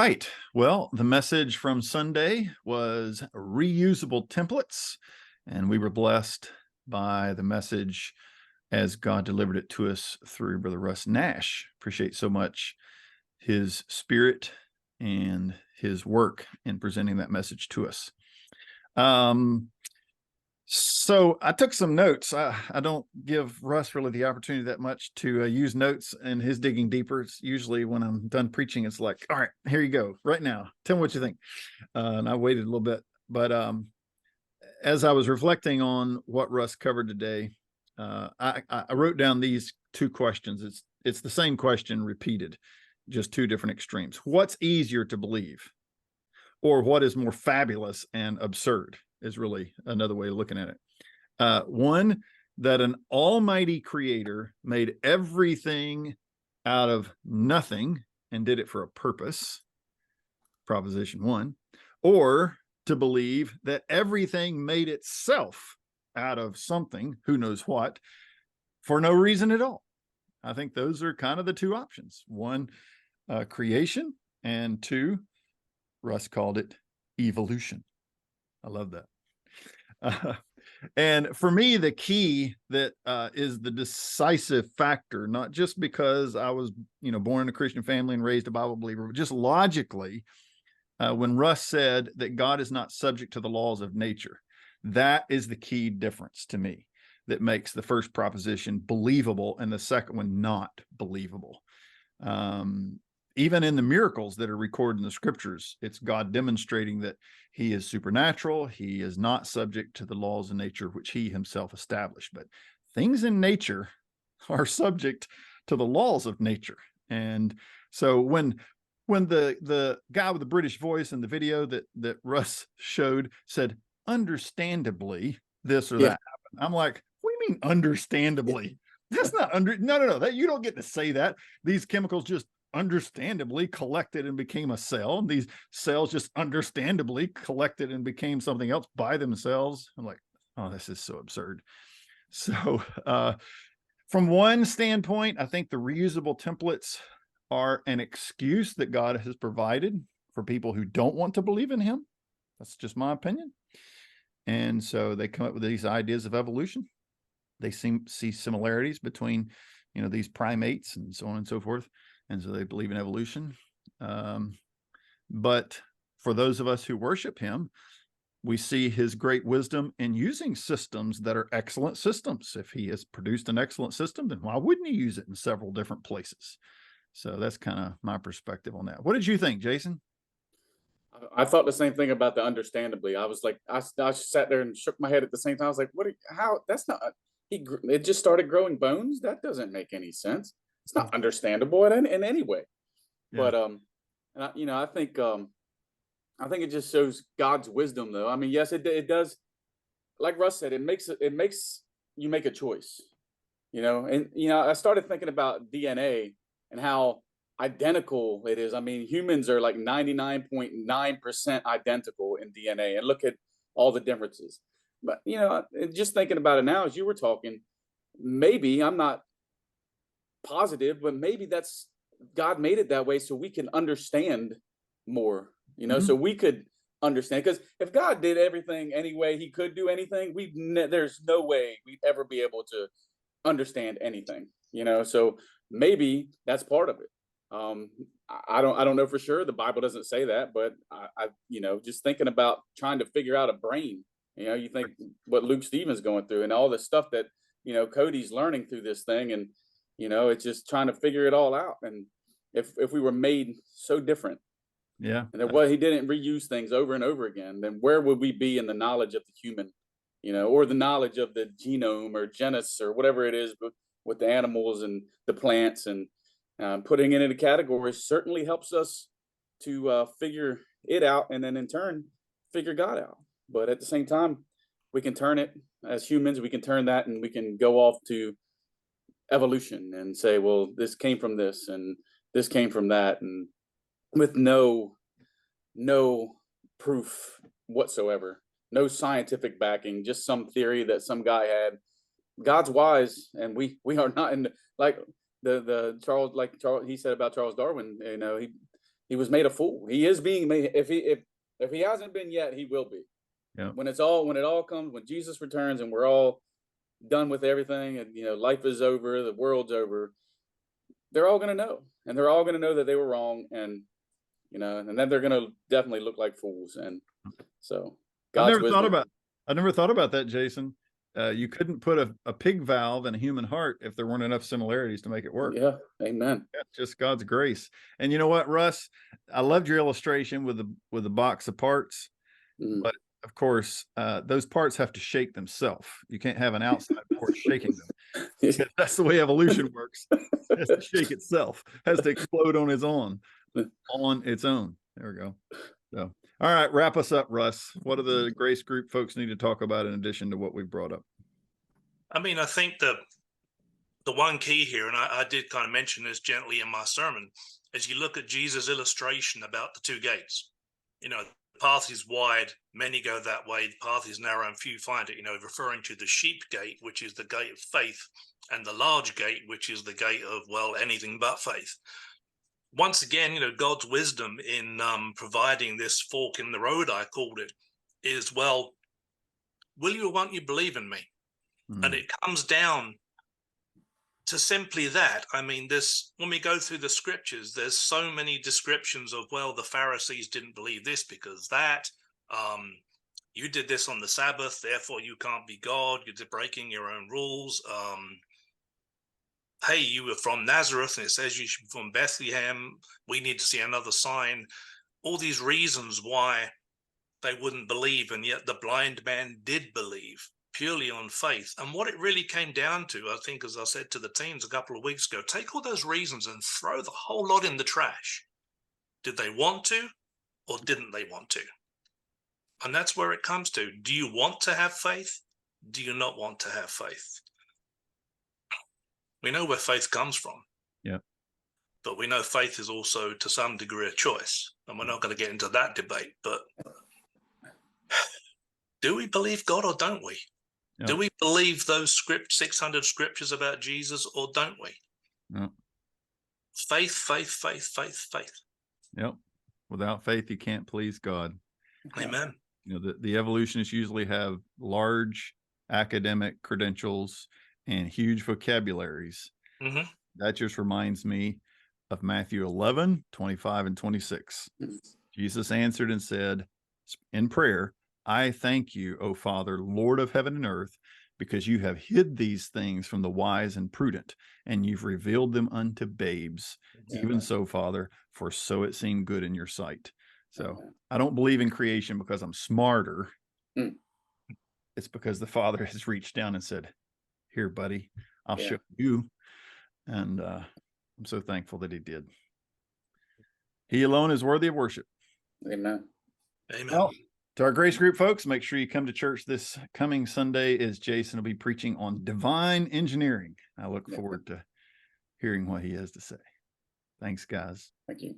right. Well, the message from Sunday was reusable templates, and we were blessed by the message as God delivered it to us through Brother Rush Nash. Appreciate so much his spirit and his work in presenting that message to us. So I took some notes. I don't give Russ really the opportunity that much to use notes in his digging deeper. It's usually when I'm done preaching, it's like, all right, here you go right now. Tell me what you think. And I waited a little bit, but as I was reflecting on what Russ covered today, I wrote down these two questions. It's the same question repeated, just two different extremes. What's easier to believe, or what is more fabulous and absurd? Is really another way of looking at it. One, that an almighty creator made everything out of nothing and did it for a purpose, proposition one, or to believe that everything made itself out of something, who knows what, for no reason at all. I think those are kind of the two options. One, creation, and two, Russ called it evolution. I love that. And for me, the key that is the decisive factor, not just because I was, born in a Christian family and raised a Bible believer, but just logically, when Russ said that God is not subject to the laws of nature, that is the key difference to me that makes the first proposition believable and the second one not believable. Even in the miracles that are recorded in the scriptures, it's God demonstrating that he is supernatural. He is not subject to the laws of nature, which he himself established. But things in nature are subject to the laws of nature. And so when the guy with the British voice in the video that Russ showed said, understandably, this or that happened, I'm like, what do you mean understandably? That's not no. That you don't get to say that. These chemicals just understandably collected and became a cell. And these cells just understandably collected and became something else by themselves. I'm like, oh, this is so absurd. So from one standpoint, I think the reusable templates are an excuse that God has provided for people who don't want to believe in him. That's just my opinion. And so they come up with these ideas of evolution. They see similarities between, these primates and so on and so forth. And so they believe in evolution. But for those of us who worship him, we see his great wisdom in using systems that are excellent systems. If he has produced an excellent system, then why wouldn't he use it in several different places? So that's kind of my perspective on that. What did you think, Jason? I thought the same thing about the understandably. I was like, I sat there and shook my head at the same time. I was like, how, that's not, it just started growing bones. That doesn't make any sense. It's not understandable in any way. Yeah. But and I think it just shows God's wisdom, though. I mean, yes, it does. Like Russ said, it makes you make a choice. And I started thinking about DNA and how identical it is. I mean, humans are like 99.9% identical in DNA, and look at all the differences. But just thinking about it now, as you were talking, maybe I'm not positive, but maybe that's God made it that way so we can understand more, so we could understand. Because if God did everything any way he could do anything, there's no way we'd ever be able to understand anything, so maybe that's part of it. I don't know for sure. The Bible doesn't say that, but I just thinking about trying to figure out a brain, you think what Luke Stevens going through and all the stuff that, Cody's learning through this thing. And, it's just trying to figure it all out. And if we were made so different, and that he didn't reuse things over and over again, then where would we be in the knowledge of the human, or the knowledge of the genome or genus or whatever it is, but with the animals and the plants, and putting it into categories certainly helps us to figure it out, and then in turn figure God out. But at the same time, we can turn it as humans, we can turn that, and we can go off to evolution and say, well, this came from this and this came from that, and with no proof whatsoever, no scientific backing, just some theory that some guy had. God's wise, and we are not. In like the Charles, he said about Charles Darwin, He was made a fool. He is being made. If he hasn't been yet, he will be. Yeah. When it all comes, when Jesus returns and we're all done with everything, and life is over, the world's over, they're all going to know, and they're all going to know that they were wrong, and and then they're going to definitely look like fools. And so I've God's never thought wisdom. about I never thought about that, Jason. You couldn't put a pig valve in a human heart if there weren't enough similarities to make it work. Yeah, amen. That's just God's grace. And you know what, Russ? I loved your illustration with the box of parts, but of course, those parts have to shake themselves. You can't have an outside force shaking them. That's the way evolution works. It has to shake itself. It has to explode on its own. There we go. So, all right, wrap us up, Russ. What do the Grace Group folks need to talk about in addition to what we've brought up? I mean, I think the one key here, and I did kind of mention this gently in my sermon, is you look at Jesus' illustration about the two gates. The path is wide, many go that way. The path is narrow and few find it, referring to the sheep gate, which is the gate of faith, and the large gate, which is the gate of, well, anything but faith. Once again, God's wisdom in providing this fork in the road, I called it, is, well, will you or won't you believe in me? And it comes down to simply that. I mean, when we go through the scriptures, there's so many descriptions of, well, the Pharisees didn't believe this because that, you did this on the Sabbath, therefore you can't be God, you're breaking your own rules. Hey, you were from Nazareth, and it says you should be from Bethlehem. We need to see another sign. All these reasons why they wouldn't believe, and yet the blind man did believe purely on faith. And what it really came down to, I think, as I said to the teens a couple of weeks ago, take all those reasons and throw the whole lot in the trash. Did they want to, or didn't they want to? And that's where it comes to. Do you want to have faith? Do you not want to have faith? We know where faith comes from. Yeah. But we know faith is also, to some degree, a choice. And we're not going to get into that debate. But do we believe God or don't we? Yeah. Do we believe those 600 scriptures about Jesus or don't we? Yeah. Faith, faith, faith, faith, faith. Yep. Without faith, you can't please God. Amen. The evolutionists usually have large academic credentials and huge vocabularies. Mm-hmm. That just reminds me of Matthew 11, 25 and 26. Jesus answered and said in prayer, I thank you, O Father, Lord of heaven and earth, because you have hid these things from the wise and prudent, and you've revealed them unto babes. Even so, Father, for so it seemed good in your sight. So I don't believe in creation because I'm smarter. It's because the Father has reached down and said, here, buddy, I'll show you. And I'm so thankful that he did. He alone is worthy of worship. Amen. Amen. Well, to our Grace Group folks, make sure you come to church this coming Sunday as Jason will be preaching on divine engineering. I look forward to hearing what he has to say. Thanks, guys. Thank you.